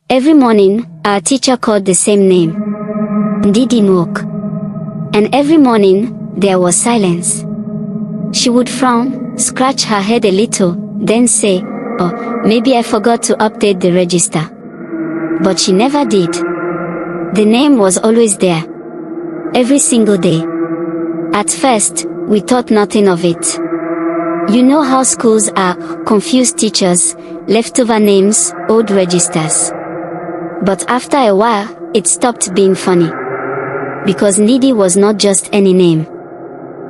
Every morning, our teacher called the same name. Ndidi woke. And every morning, there was silence. She would frown, scratch her head a little, then say, "Oh, maybe I forgot to update the register." But she never did. The name was always there. Every single day. At first, we thought nothing of it. You know how schools are, confused teachers, leftover names, old registers. But after a while, it stopped being funny. Because Ndidi was not just any name.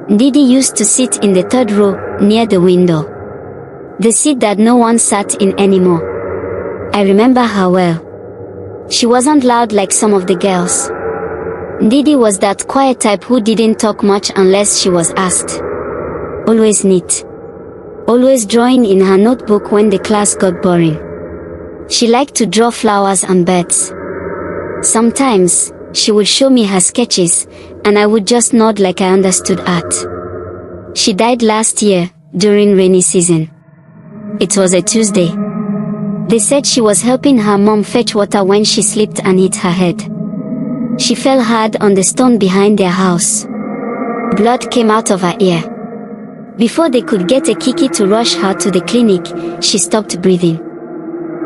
Ndidi used to sit in the third row, near the window. The seat that no one sat in anymore. I remember her well. She wasn't loud like some of the girls. Ndidi was that quiet type who didn't talk much unless she was asked. Always neat. Always drawing in her notebook when the class got boring. She liked to draw flowers and birds. Sometimes, she would show me her sketches, and I would just nod like I understood art. She died last year, during rainy season. It was a Tuesday. They said she was helping her mom fetch water when she slipped and hit her head. She fell hard on the stone behind their house. Blood came out of her ear. Before they could get a kiki to rush her to the clinic, she stopped breathing.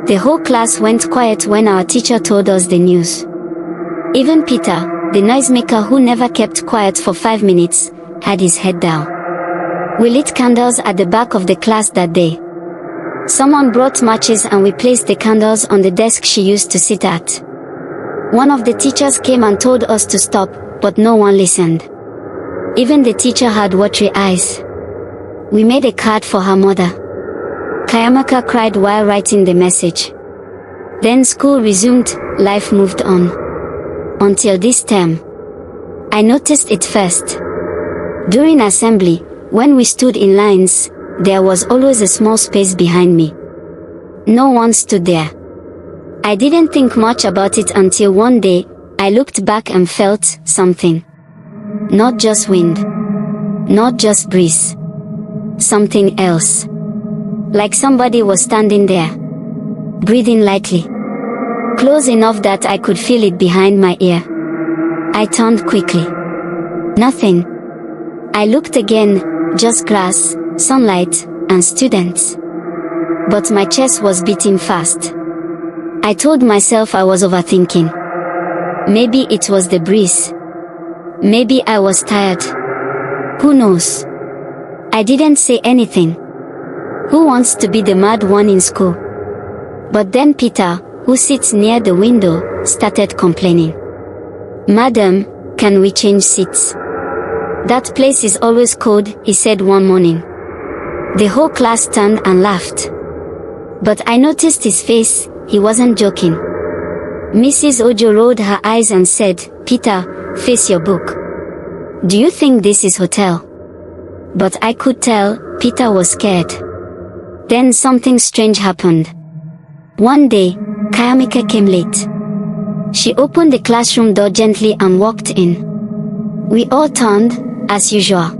The whole class went quiet when our teacher told us the news. Even Peter, the noisemaker who never kept quiet for 5 minutes, had his head down. We lit candles at the back of the class that day. Someone brought matches and we placed the candles on the desk she used to sit at. One of the teachers came and told us to stop, but no one listened. Even the teacher had watery eyes. We made a card for her mother. Kayamaka cried while writing the message. Then school resumed, life moved on. Until this term. I noticed it first. During assembly, when we stood in lines, there was always a small space behind me. No one stood there. I didn't think much about it until one day, I looked back and felt something. Not just wind. Not just breeze. Something else. Like somebody was standing there. Breathing lightly. Close enough that I could feel it behind my ear. I turned quickly. Nothing. I looked again, just grass, sunlight, and students. But my chest was beating fast. I told myself I was overthinking. Maybe it was the breeze. Maybe I was tired. Who knows? I didn't say anything. Who wants to be the mad one in school? But then Peter, who sits near the window, started complaining. "Madam, can we change seats? That place is always cold," he said one morning. The whole class turned and laughed. But I noticed his face, he wasn't joking. Mrs. Ojo rolled her eyes and said, "Peter, face your book. Do you think this is hotel?" But I could tell, Peter was scared. Then something strange happened. One day, Kayamika came late. She opened the classroom door gently and walked in. We all turned, as usual.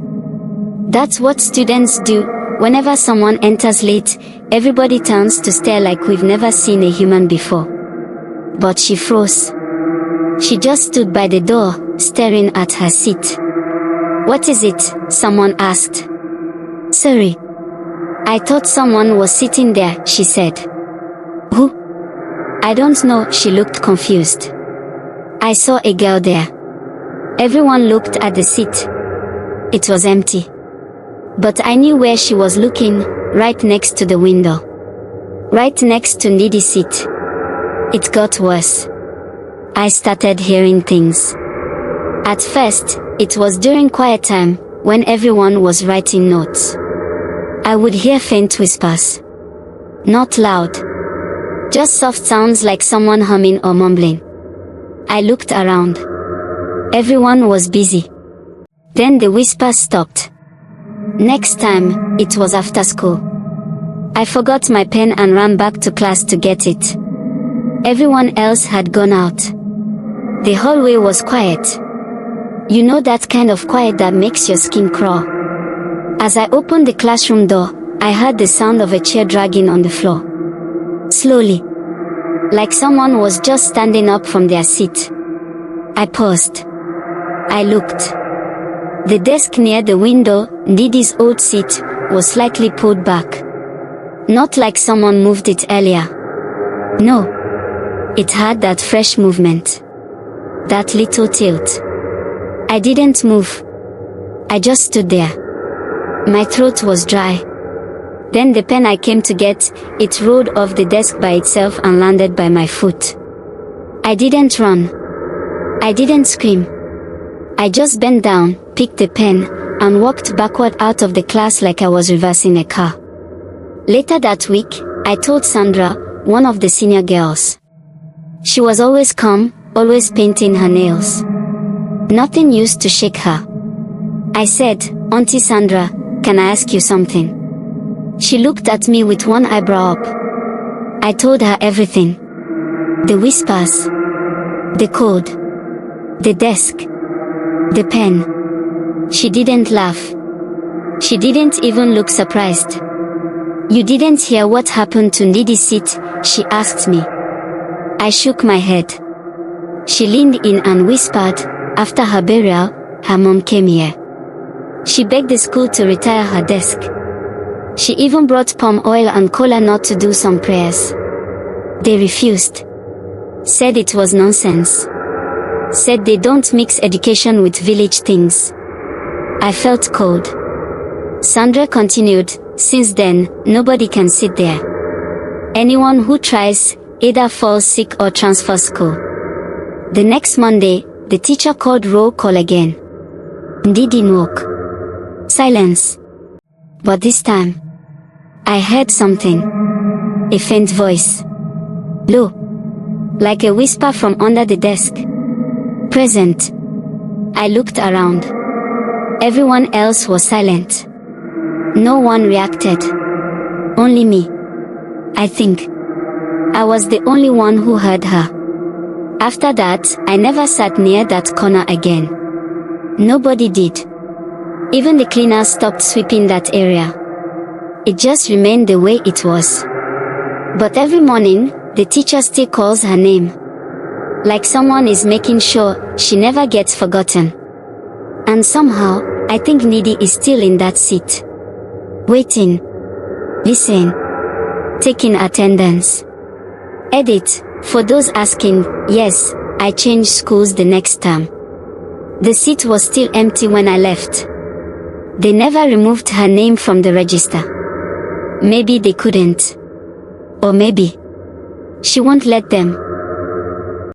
That's what students do, whenever someone enters late, everybody turns to stare like we've never seen a human before. But she froze. She just stood by the door, staring at her seat. "What is it?" someone asked. "Sorry. I thought someone was sitting there," she said. "Who?" "I don't know," she looked confused. "I saw a girl there." Everyone looked at the seat. It was empty. But I knew where she was looking, right next to the window. Right next to Ndidi's seat. It got worse. I started hearing things. At first, it was during quiet time, when everyone was writing notes. I would hear faint whispers. Not loud. Just soft sounds like someone humming or mumbling. I looked around. Everyone was busy. Then the whispers stopped. Next time, it was after school. I forgot my pen and ran back to class to get it. Everyone else had gone out. The hallway was quiet. You know that kind of quiet that makes your skin crawl. As I opened the classroom door, I heard the sound of a chair dragging on the floor. Slowly. like someone was just standing up from their seat. I paused. I looked. The desk near the window, Ndidi's old seat, was slightly pulled back. Not like someone moved it earlier. No. It had that fresh movement. That little tilt. I didn't move. I just stood there. My throat was dry. Then the pen I came to get, it rolled off the desk by itself and landed by my foot. I didn't run. I didn't scream. I just bent down, picked the pen, and walked backward out of the class like I was reversing a car. Later that week, I told Sandra, one of the senior girls. She was always calm, always painting her nails. Nothing used to shake her. I said, "Auntie Sandra, can I ask you something?" She looked at me with one eyebrow up. I told her everything. The whispers. The code. The desk. The pen. She didn't laugh. She didn't even look surprised. "You didn't hear what happened to Ndidi's seat?" she asked me. I shook my head. She leaned in and whispered, "After her burial, her mom came here. She begged the school to retire her desk. She even brought palm oil and cola nut to do some prayers. They refused. Said it was nonsense. Said they don't mix education with village things." I felt cold. Sandra continued, "Since then, nobody can sit there. Anyone who tries, either falls sick or transfers school." The next Monday, the teacher called roll call again. Ndidi woke. Silence. But this time, I heard something. A faint voice. Low. Like a whisper from under the desk. "Present." I looked around. Everyone else was silent. No one reacted. Only me. I think I was the only one who heard her. After that, I never sat near that corner again. Nobody did. Even the cleaners stopped sweeping that area. It just remained the way it was. But every morning, the teacher still calls her name. Like someone is making sure she never gets forgotten. And somehow, I think Ndidi is still in that seat. Waiting. Listening. Taking attendance. Edit, for those asking, yes, I changed schools the next term. The seat was still empty when I left. They never removed her name from the register. Maybe they couldn't. Or maybe she won't let them.